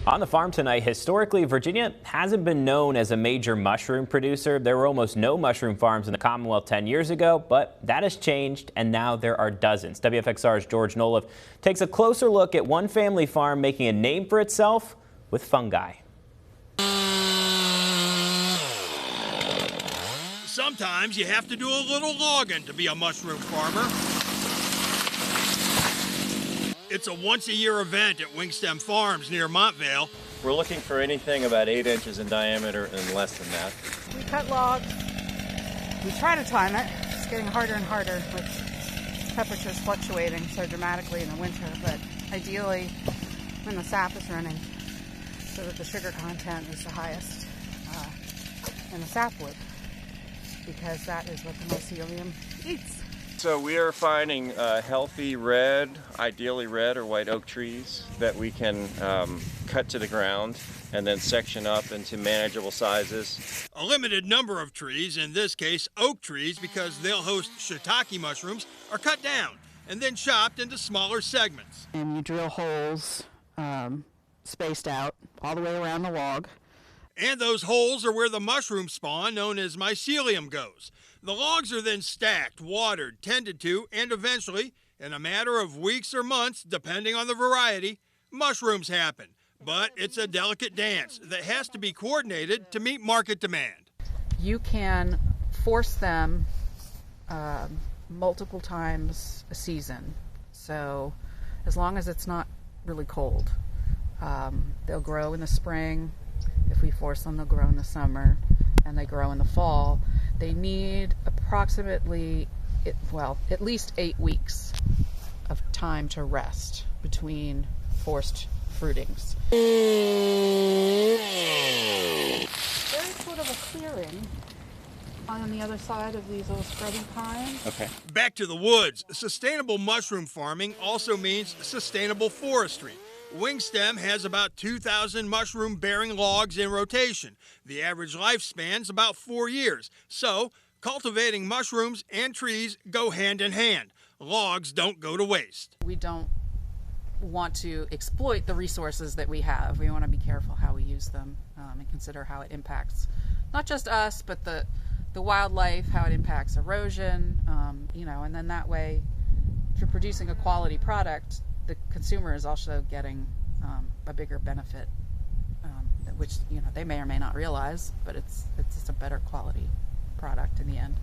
On the farm tonight, historically, Virginia hasn't been known as a major mushroom producer. There were almost no mushroom farms in the Commonwealth 10 years ago, but that has changed, and now there are dozens. WFXR's George Noliff takes a closer look at one family farm making a name for itself with fungi. Sometimes you have to do a little logging to be a mushroom farmer. It's a once-a-year event at Wingstem Farms near Montvale. We're looking for anything about 8 inches in diameter and less than that. We cut logs. We try to time it. It's getting harder and harder with temperatures fluctuating so dramatically in the winter, but ideally when the sap is running so that the sugar content is the highest in the sapwood, because that is what the mycelium eats. So we are finding healthy red, ideally red or white oak trees that we can cut to the ground and then section up into manageable sizes. A limited number of trees, in this case oak trees because they'll host shiitake mushrooms, are cut down and then chopped into smaller segments. And you drill holes spaced out all the way around the log. And those holes are where the mushroom spawn, known as mycelium, goes. The logs are then stacked, watered, tended to, and eventually, in a matter of weeks or months, depending on the variety, mushrooms happen. But it's a delicate dance that has to be coordinated to meet market demand. You can force them multiple times a season. So as long as it's not really cold, they'll grow in the spring. If we force them, they'll grow in the summer, and they grow in the fall. They need approximately, at least 8 weeks of time to rest between forced fruitings. There's sort of a clearing on the other side of these little spreading pines. Okay. Back to the woods. Sustainable mushroom farming also means sustainable forestry. Wingstem has about 2,000 mushroom-bearing logs in rotation. The average lifespan's about 4 years. So, cultivating mushrooms and trees go hand in hand. Logs don't go to waste. We don't want to exploit the resources that we have. We want to be careful how we use them and consider how it impacts not just us, but the wildlife, how it impacts erosion, and then that way, if you're producing a quality product, the consumer is also getting a bigger benefit, which they may or may not realize, but it's just a better quality product in the end.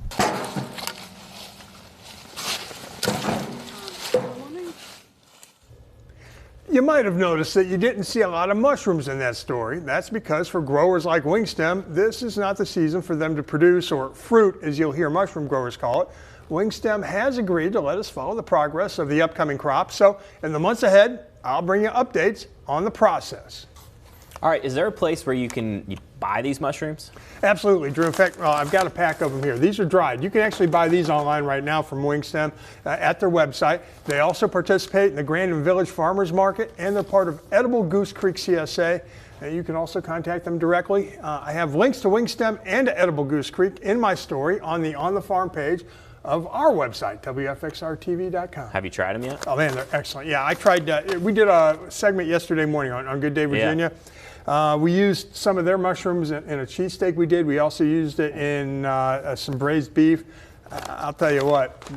You might have noticed that you didn't see a lot of mushrooms in that story. That's because for growers like Wingstem, this is not the season for them to produce, or fruit, as you'll hear mushroom growers call it. Wingstem has agreed to let us follow the progress of the upcoming crop. So in the months ahead, I'll bring you updates on the process. All right, is there a place where you can buy these mushrooms? Absolutely, Drew. In fact, I've got a pack of them here. These are dried. You can actually buy these online right now from Wingstem at their website. They also participate in the Grandin Village Farmers Market, and they're part of Edible Goose Creek CSA. You can also contact them directly. I have links to Wingstem and to Edible Goose Creek in my story on the On the Farm page of our website, WFXRTV.com. Have you tried them yet? Oh man, they're excellent. Yeah, I tried, we did a segment yesterday morning on Good Day Virginia. Yeah. We used some of their mushrooms in a cheesesteak we did. We also used it in some braised beef. I'll tell you what.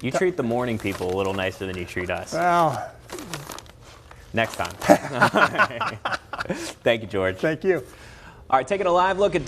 You treat the morning people a little nicer than you treat us. Well. Next time. Thank you, George. Thank you. All right, taking a live look at